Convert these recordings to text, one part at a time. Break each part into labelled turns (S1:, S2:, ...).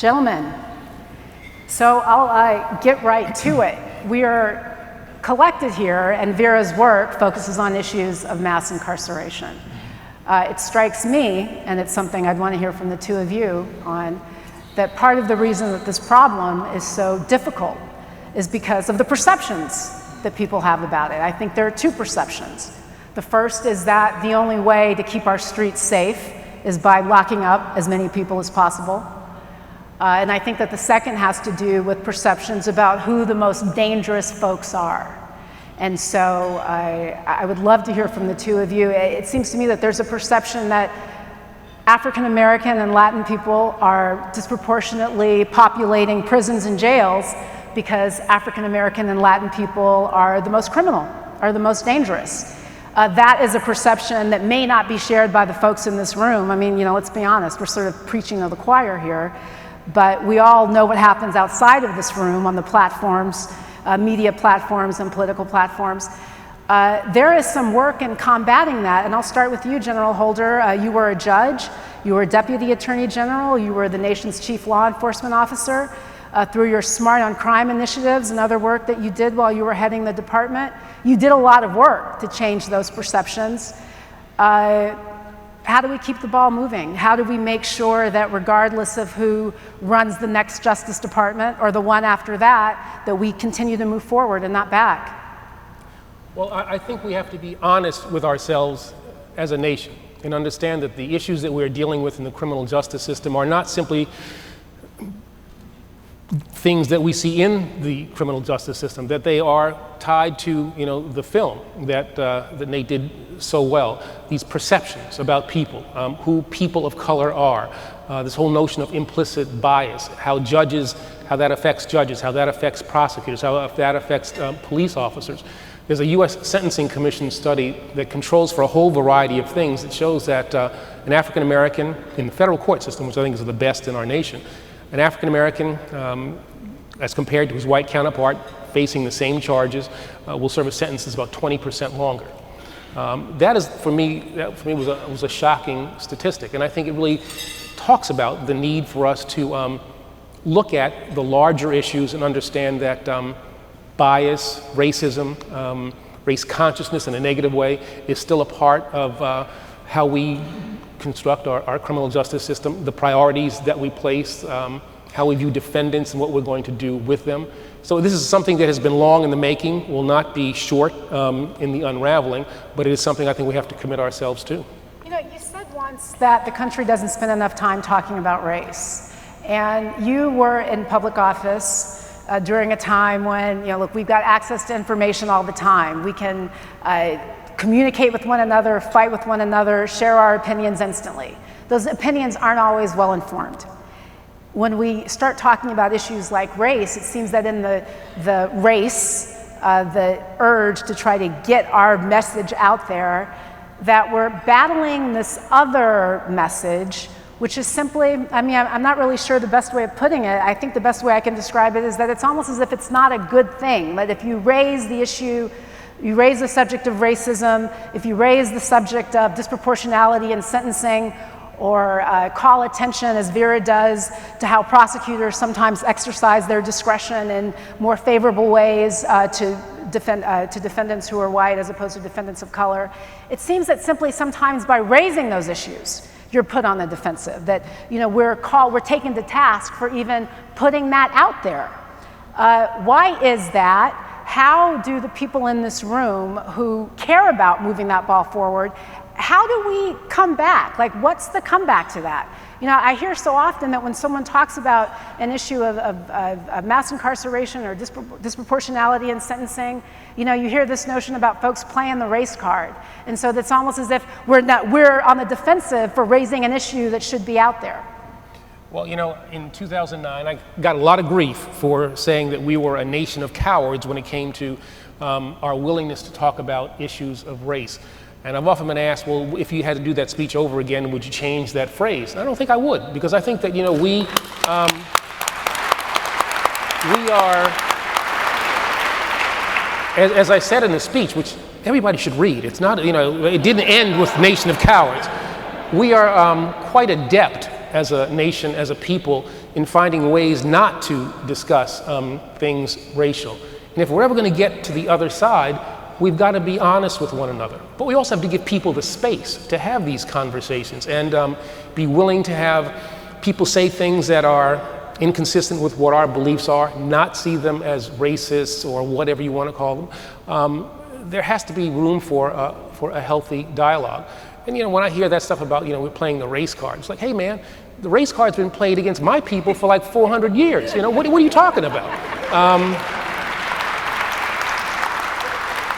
S1: Gentlemen, so I'll get right to it. We are collected here, and Vera's work focuses on issues of mass incarceration. It strikes me, and it's something I'd want to hear from the two of you on, that part of the reason that this problem is so difficult is because of the perceptions that people have about it. I think there are two perceptions. The first is that the only way to keep our streets safe is by locking up as many people as possible. And I think that the second has to do with perceptions about who the most dangerous folks are. And so I would love to hear from the two of you. It seems to me that there's a perception that African American and Latin people are disproportionately populating prisons and jails because African American and Latin people are the most criminal, are the most dangerous. That is a perception that may not be shared by the folks in this room. I mean, let's be honest, we're sort of preaching to the choir here, but we all know what happens outside of this room on the platforms, media platforms and political platforms. There is some work in combating that, and I'll start with you, General Holder. You were a judge, you were a deputy attorney general, you were the nation's chief law enforcement officer. Through your Smart on Crime initiatives and other work that you did while you were heading the department, you did a lot of work to change those perceptions. How do we keep the ball moving? How do we make sure that regardless of who runs the next Justice Department or the one after that, that we continue to move forward and not back?
S2: Well, I think we have to be honest with ourselves as a nation and understand that the issues that we're dealing with in the criminal justice system are not simply things that we see in the criminal justice system, that they are tied to the film that Nate did so well, these perceptions about people, who people of color are, this whole notion of implicit bias, how that affects judges, how that affects prosecutors, how that affects police officers. There's a U.S. Sentencing Commission study that controls for a whole variety of things that shows that an African American in the federal court system, which I think is the best in our nation, an African American, as compared to his white counterpart facing the same charges, will serve a sentence that's about 20% longer. That is, for me, was a shocking statistic, and I think it really talks about the need for us to look at the larger issues and understand that bias, racism, race consciousness in a negative way is still a part of how we construct our criminal justice system, the priorities that we place, how we view defendants and what we're going to do with them. So this is something that has been long in the making, will not be short in the unraveling, but it is something I think we have to commit ourselves to.
S1: You said once that the country doesn't spend enough time talking about race. And you were in public office during a time when, look, we've got access to information all the time. We can communicate with one another, fight with one another, share our opinions instantly. Those opinions aren't always well informed. When we start talking about issues like race, it seems that in the race, the urge to try to get our message out there, that we're battling this other message, which is simply, I'm not really sure the best way of putting it. I think the best way I can describe it is that it's almost as if it's not a good thing. That if you raise the issue, you raise the subject of racism, if you raise the subject of disproportionality in sentencing, or call attention, as Vera does, to how prosecutors sometimes exercise their discretion in more favorable ways to defendants who are white as opposed to defendants of color. It seems that simply sometimes by raising those issues, you're put on the defensive, that we're taken to task for even putting that out there. Why is that? How do the people in this room who care about moving that ball forward, how do we come back? Like, what's the comeback to that? I hear so often that when someone talks about an issue of mass incarceration or disproportionality in sentencing, you hear this notion about folks playing the race card. And so that's almost as if we're on the defensive for raising an issue that should be out there.
S2: Well, in 2009, I got a lot of grief for saying that we were a nation of cowards when it came to our willingness to talk about issues of race. And I've often been asked, well, if you had to do that speech over again, would you change that phrase? And I don't think I would, because I think that, we are, as I said in the speech, which everybody should read, it's not, it didn't end with Nation of Cowards. We are quite adept as a nation, as a people, in finding ways not to discuss things racial. And if we're ever going to get to the other side, we've got to be honest with one another. But we also have to give people the space to have these conversations and be willing to have people say things that are inconsistent with what our beliefs are, not see them as racists or whatever you want to call them. There has to be room for a healthy dialogue. And when I hear that stuff about we're playing the race card, it's like, hey man, the race card's been played against my people for like 400 years. What are you talking about?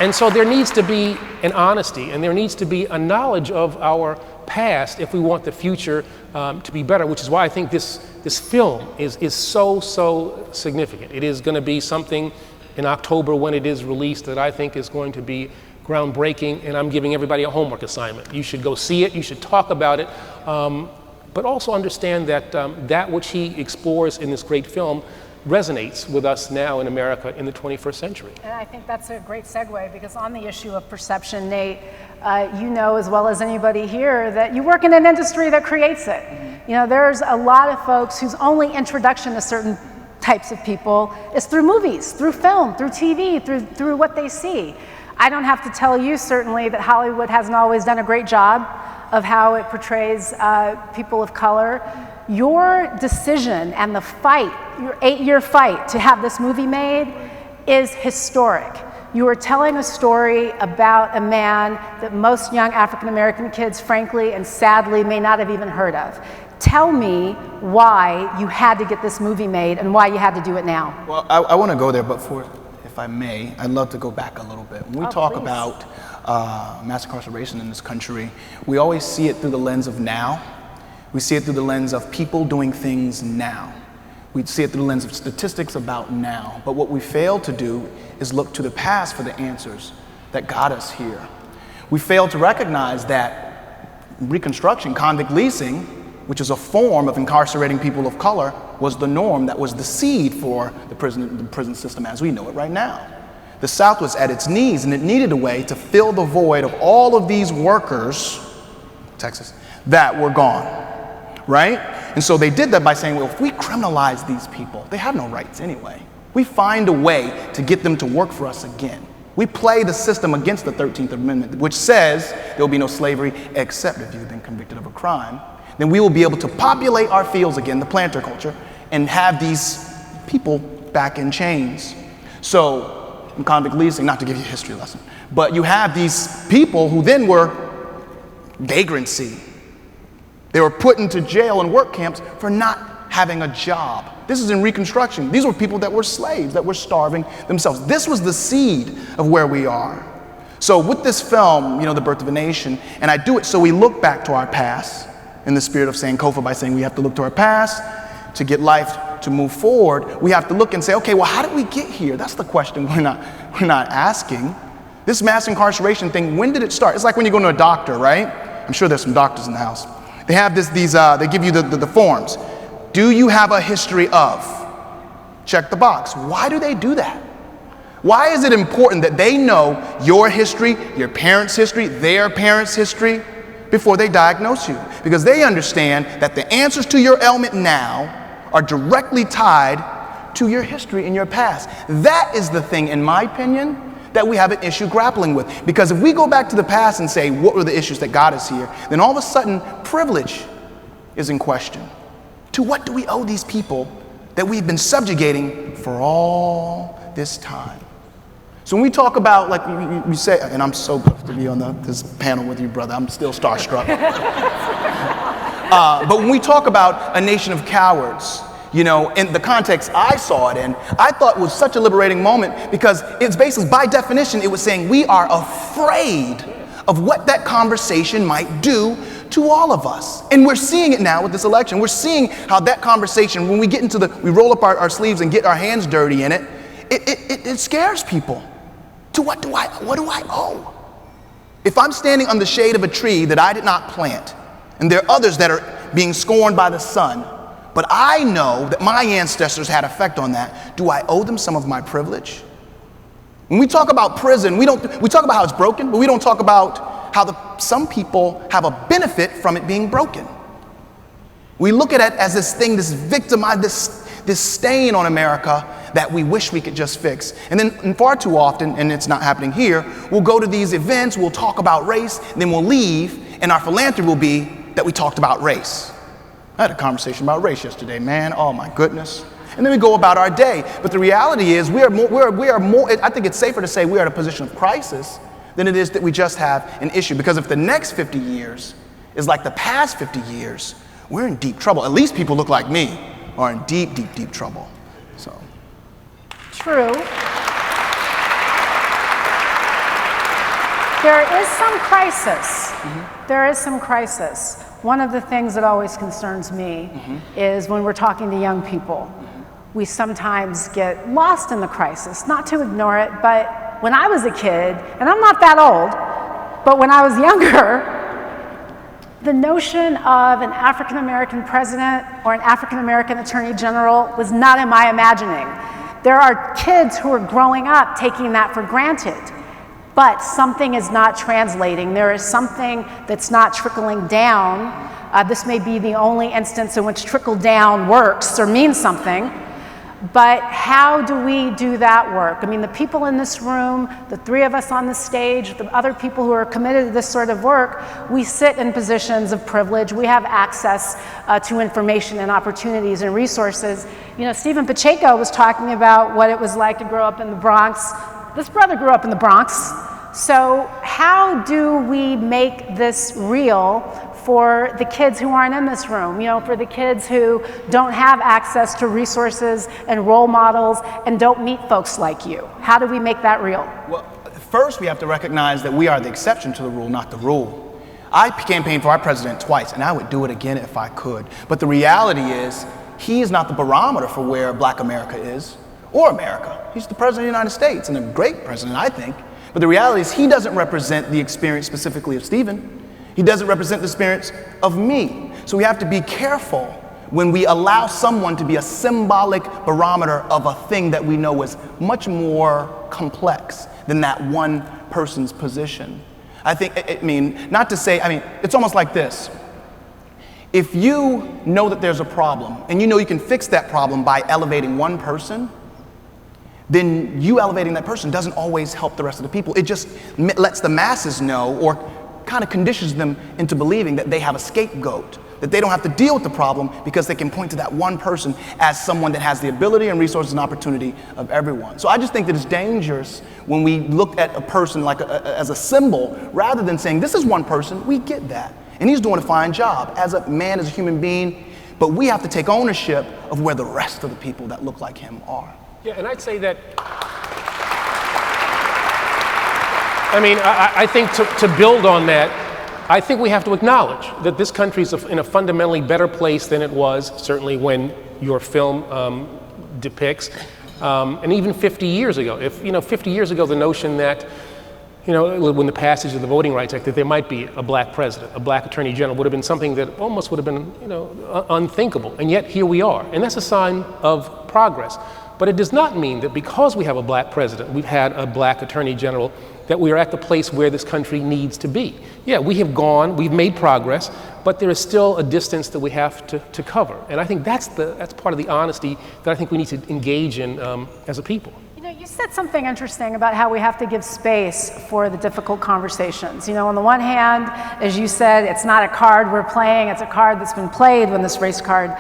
S2: And so there needs to be an honesty, and there needs to be a knowledge of our past if we want the future to be better, which is why I think this film is so significant. It is going to be something in October when it is released that I think is going to be groundbreaking, and I'm giving everybody a homework assignment. You should go see it, you should talk about it, but also understand that that which he explores in this great film resonates with us now in America in the 21st century.
S1: And I think that's a great segue, because on the issue of perception, Nate, you know as well as anybody here that you work in an industry that creates it. There's a lot of folks whose only introduction to certain types of people is through movies, through film, through TV, through what they see. I don't have to tell you, certainly, that Hollywood hasn't always done a great job of how it portrays people of color. Your decision and the fight, your 8-year fight to have this movie made is historic. You are telling a story about a man that most young African-American kids, frankly and sadly, may not have even heard of. Tell me why you had to get this movie made and why you had to do it now.
S3: Well, I want to go there, but if I may, I'd love to go back a little bit. When we talk about mass incarceration in this country, we always see it through the lens of now. We see it through the lens of people doing things now. We see it through the lens of statistics about now. But what we fail to do is look to the past for the answers that got us here. We fail to recognize that Reconstruction, convict leasing, which is a form of incarcerating people of color, was the norm, that was the seed for the prison system as we know it right now. The South was at its knees, and it needed a way to fill the void of all of these workers, Texas, that were gone. Right? And so they did that by saying, well, if we criminalize these people, they have no rights anyway. We find a way to get them to work for us again. We play the system against the 13th Amendment, which says there will be no slavery except if you've been convicted of a crime. Then we will be able to populate our fields again, the planter culture, and have these people back in chains. So in convict leasing, not to give you a history lesson, but you have these people who then were vagrancy. They were put into jail and work camps for not having a job. This is in Reconstruction. These were people that were slaves, that were starving themselves. This was the seed of where we are. So with this film, The Birth of a Nation, and I do it so we look back to our past in the spirit of Sankofa, by saying we have to look to our past to get life to move forward. We have to look and say, okay, well, how did we get here? That's the question we're not asking. This mass incarceration thing, when did it start? It's like when you go to a doctor, right? I'm sure there's some doctors in the house. They have they give you the forms. Do you have a history of? Check the box. Why do they do that? Why is it important that they know your history, your parents' history, their parents' history, before they diagnose you? Because they understand that the answers to your ailment now are directly tied to your history and your past. That is the thing, in my opinion, that we have an issue grappling with. Because if we go back to the past and say, what were the issues that got us here? Then all of a sudden, privilege is in question. To what do we owe these people that we've been subjugating for all this time? So when we talk about, like you say, and I'm so glad to be on this panel with you, brother. I'm still starstruck. But when we talk about a nation of cowards, in the context I saw it in, I thought it was such a liberating moment, because it's basically, by definition, it was saying we are afraid of what that conversation might do to all of us. And we're seeing it now with this election. We're seeing how that conversation, when we get into we roll up our sleeves and get our hands dirty in it, it scares people. To what do I owe? If I'm standing under the shade of a tree that I did not plant, and there are others that are being scorned by the sun, but I know that my ancestors had effect on that, do I owe them some of my privilege? When we talk about prison, we talk about how it's broken, but we don't talk about how some people have a benefit from it being broken. We look at it as this thing, this victimized, this stain on America that we wish we could just fix. And then far too often, and it's not happening here, we'll go to these events, we'll talk about race, and then we'll leave, and our philanthropy will be that we talked about race. I had a conversation about race yesterday, man. Oh my goodness. And then we go about our day. But the reality is we are more, I think it's safer to say we are in a position of crisis than it is that we just have an issue. Because if the next 50 years is like the past 50 years, we're in deep trouble. At least people look like me are in deep, deep, deep trouble. So.
S1: True. There is some crisis. There is some crisis. One of the things that always concerns me is when we're talking to young people, we sometimes get lost in the crisis. Not to ignore it, but when I was a kid, and I'm not that old, but when I was younger, the notion of an African-American president or an African-American attorney general was not in my imagining. There are kids who are growing up taking that for granted, but something is not translating. There is something that's not trickling down. This may be the only instance in which trickle down works or means something, but how do we do that work? I mean, the people in this room, the three of us on the stage, the other people who are committed to this sort of work, we sit in positions of privilege. We have access to information and opportunities and resources. You know, Stephen Pacheco was talking about what it was like to grow up in the Bronx. This brother grew up in the Bronx. So how do we make this real for the kids who aren't in this room, you know, for the kids who don't have access to resources and role models and don't meet folks like you? How do we make that real?
S3: Well, first we have to recognize that we are the exception to the rule, not the rule. I campaigned for our president twice, and I would do it again if I could. But the reality is, he is not the barometer for where Black America is, or America. He's the president of the United States, and a great president, I think. But the reality is, he doesn't represent the experience specifically of Stephen. He doesn't represent the experience of me. So we have to be careful when we allow someone to be a symbolic barometer of a thing that we know is much more complex than that one person's position. I think, not to say, it's almost like this. If you know that there's a problem, and you know you can fix that problem by elevating one person, then you elevating that person doesn't always help the rest of the people. It just lets the masses know, or kind of conditions them into believing that they have a scapegoat, that they don't have to deal with the problem because they can point to that one person as someone that has the ability and resources and opportunity of everyone. So I just think that it's dangerous when we look at a person like as a symbol, rather than saying, this is one person, we get that. And he's doing a fine job as a man, as a human being, but we have to take ownership of where the rest of the people that look like him are.
S2: Yeah, and I'd say that, I think to build on that, I think we have to acknowledge that this country is in a fundamentally better place than it was, certainly when your film depicts, and even 50 years ago. 50 years ago, the notion that, when the passage of the Voting Rights Act, that there might be a Black president, a Black attorney general, would have been something that almost would have been, unthinkable. And yet here we are, and that's a sign of progress. But it does not mean that because we have a Black president, we've had a Black attorney general, that we are at the place where this country needs to be. Yeah, we've made progress, but there is still a distance that we have to cover. And I think that's part of the honesty that I think we need to engage in as a people.
S1: You said something interesting about how we have to give space for the difficult conversations. On the one hand, as you said, it's not a card we're playing, it's a card that's been played when this race card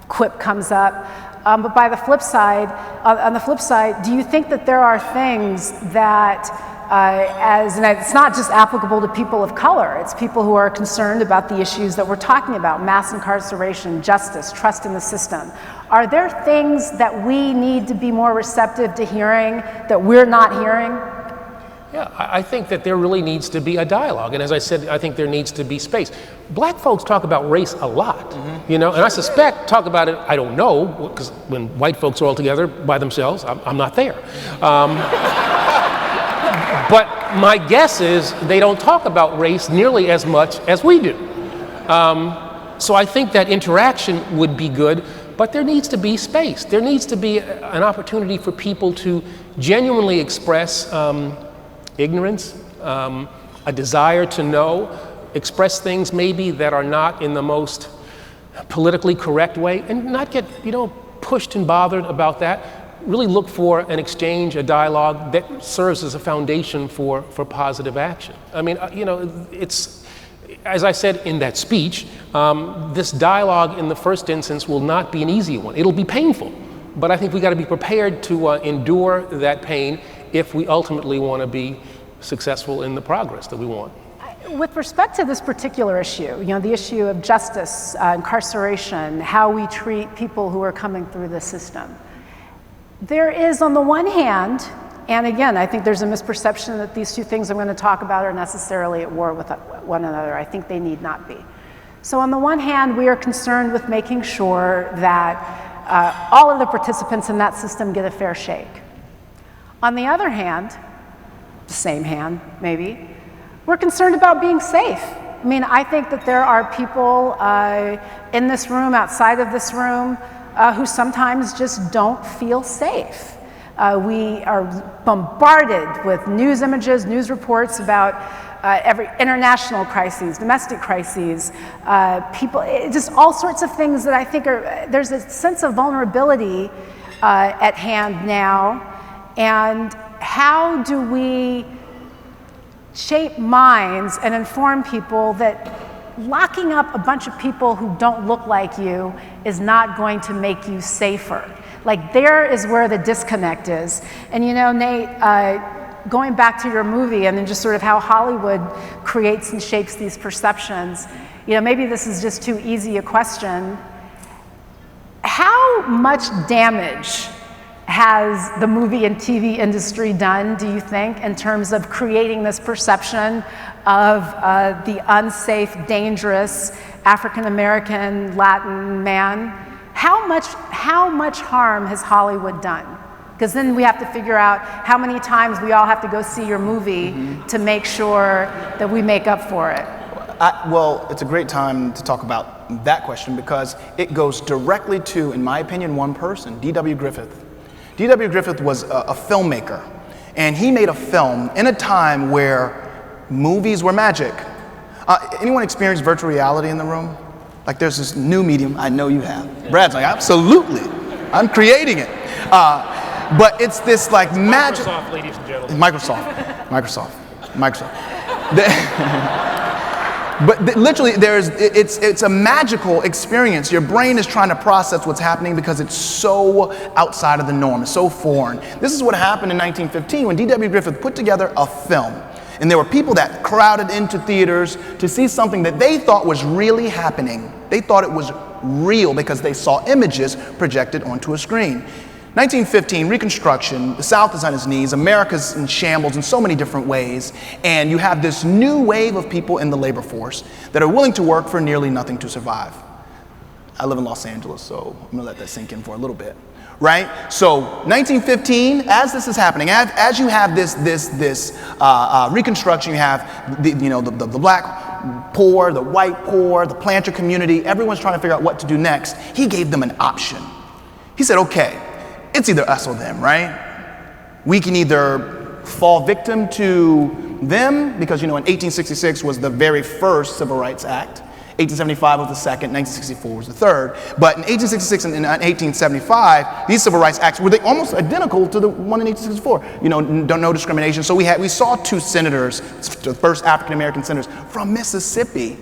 S1: quip comes up. But on the flip side, do you think that there are things that, and it's not just applicable to people of color, it's people who are concerned about the issues that we're talking about, mass incarceration, justice, trust in the system. Are there things that we need to be more receptive to hearing that we're not hearing?
S2: Yeah, I think that there really needs to be a dialogue. And as I said, I think there needs to be space. Black folks talk about race a lot, and I suspect talk about it, I don't know, because when white folks are all together by themselves, I'm not there. But my guess is they don't talk about race nearly as much as we do. So I think that interaction would be good, but there needs to be space. There needs to be an opportunity for people to genuinely express ignorance, a desire to know, express things maybe that are not in the most politically correct way and not get, pushed and bothered about that. Really look for an exchange, a dialogue that serves as a foundation for positive action. I mean, it's, as I said in that speech, this dialogue in the first instance will not be an easy one. It'll be painful, but I think we got to be prepared to endure that pain if we ultimately want to be successful in the progress that we want.
S1: With respect to this particular issue, the issue of justice, incarceration, how we treat people who are coming through the system, there is, on the one hand, and again, I think there's a misperception that these two things I'm going to talk about are necessarily at war with one another. I think they need not be. So on the one hand, we are concerned with making sure that all of the participants in that system get a fair shake. On the other hand, the same hand maybe, we're concerned about being safe. I mean, I think that there are people in this room, outside of this room, who sometimes just don't feel safe. We are bombarded with news images, news reports about every international crises, domestic crises, people, just all sorts of things that I think there's a sense of vulnerability at hand now. And how do we shape minds and inform people that locking up a bunch of people who don't look like you is not going to make you safer? Like, there is where the disconnect is. And Nate, going back to your movie and then just sort of how Hollywood creates and shapes these perceptions, maybe this is just too easy a question. How much damage has the movie and TV industry done, do you think, in terms of creating this perception of the unsafe, dangerous African-American Latin man? How much harm has Hollywood done? Because then we have to figure out how many times we all have to go see your movie to make sure that we make up for it.
S3: Well, it's a great time to talk about that question because it goes directly to, in my opinion, one person, D.W. Griffith. D.W. Griffith was a filmmaker, and he made a film in a time where movies were magic. Anyone experienced virtual reality in the room? Like, there's this new medium, I know you have. Brad's like, absolutely, I'm creating it. But it's this like magic.
S2: Microsoft, ladies and gentlemen.
S3: Microsoft. But literally, it's a magical experience. Your brain is trying to process what's happening because it's so outside of the norm, it's so foreign. This is what happened in 1915 when D.W. Griffith put together a film. And there were people that crowded into theaters to see something that they thought was really happening. They thought it was real because they saw images projected onto a screen. 1915, Reconstruction, the South is on its knees, America's in shambles in so many different ways, and you have this new wave of people in the labor force that are willing to work for nearly nothing to survive. I live in Los Angeles, so I'm gonna let that sink in for a little bit, right? So 1915, as this is happening, as you have this Reconstruction, you have the black poor, the white poor, the planter community, everyone's trying to figure out what to do next. He gave them an option. He said, okay, it's either us or them, right? We can either fall victim to them, because in 1866 was the very first Civil Rights Act, 1875 was the second, 1964 was the third. But in 1866 and in 1875, these Civil Rights Acts were almost identical to the one in 1864. No discrimination. So we saw two senators, the first African American senators from Mississippi,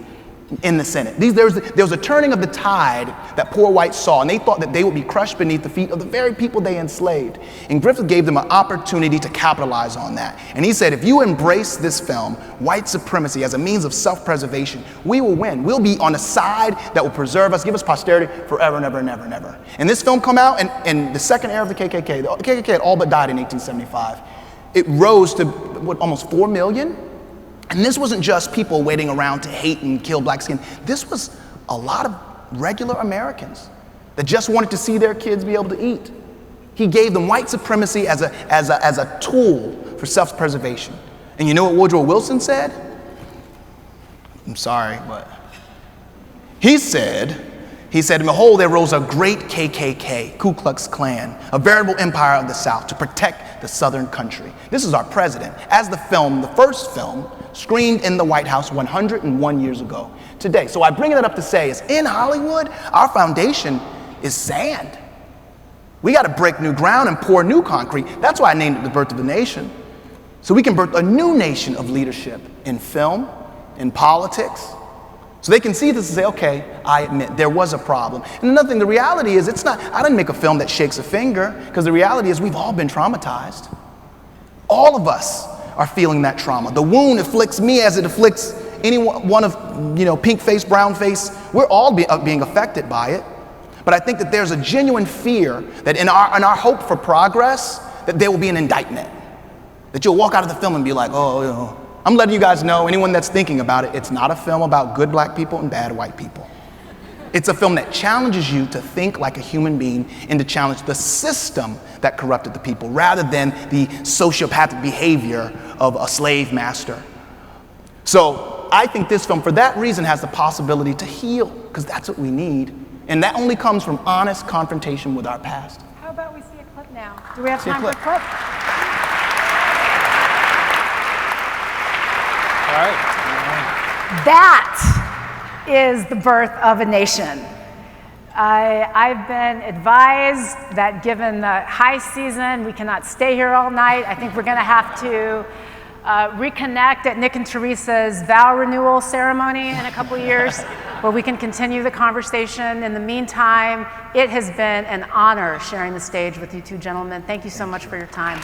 S3: in the Senate. There was a turning of the tide that poor whites saw, and they thought that they would be crushed beneath the feet of the very people they enslaved. And Griffith gave them an opportunity to capitalize on that. And he said, if you embrace this film, white supremacy, as a means of self-preservation, we will win. We'll be on a side that will preserve us, give us posterity forever and ever and ever and ever. And this film come out in the second era of the KKK. The KKK had all but died in 1875. It rose to almost 4 million? And this wasn't just people waiting around to hate and kill black skin. This was a lot of regular Americans that just wanted to see their kids be able to eat. He gave them white supremacy as a tool for self-preservation. And you know what Woodrow Wilson said? I'm sorry, but he said, behold, there rose a great KKK, Ku Klux Klan, a veritable empire of the South to protect the Southern country. This is our president. As the first film, screened in the White House 101 years ago today. So I bring that up to say is in Hollywood, our foundation is sand. We got to break new ground and pour new concrete. That's why I named it The Birth of a Nation. So we can birth a new nation of leadership in film, in politics. So they can see this and say, okay, I admit there was a problem. And another thing, the reality is I didn't make a film that shakes a finger, because the reality is we've all been traumatized. All of us are feeling that trauma. The wound afflicts me as it afflicts any one of, pink face, brown face. We're all being affected by it. But I think that there's a genuine fear that in our hope for progress, that there will be an indictment. That you'll walk out of the film and be like, oh, I'm letting you guys know, anyone that's thinking about it, it's not a film about good black people and bad white people. It's a film that challenges you to think like a human being and to challenge the system that corrupted the people rather than the sociopathic behavior of a slave master. So I think this film, for that reason, has the possibility to heal, because that's what we need. And that only comes from honest confrontation with our past.
S1: How about we see a clip now? Do we have time for a clip?
S2: All right.
S1: That is the birth of a nation. I've been advised that given the high season, we cannot stay here all night. I think we're going to have to reconnect at Nick and Teresa's vow renewal ceremony in a couple years, where we can continue the conversation. In the meantime, it has been an honor sharing the stage with you two gentlemen. Thank you so much for your time.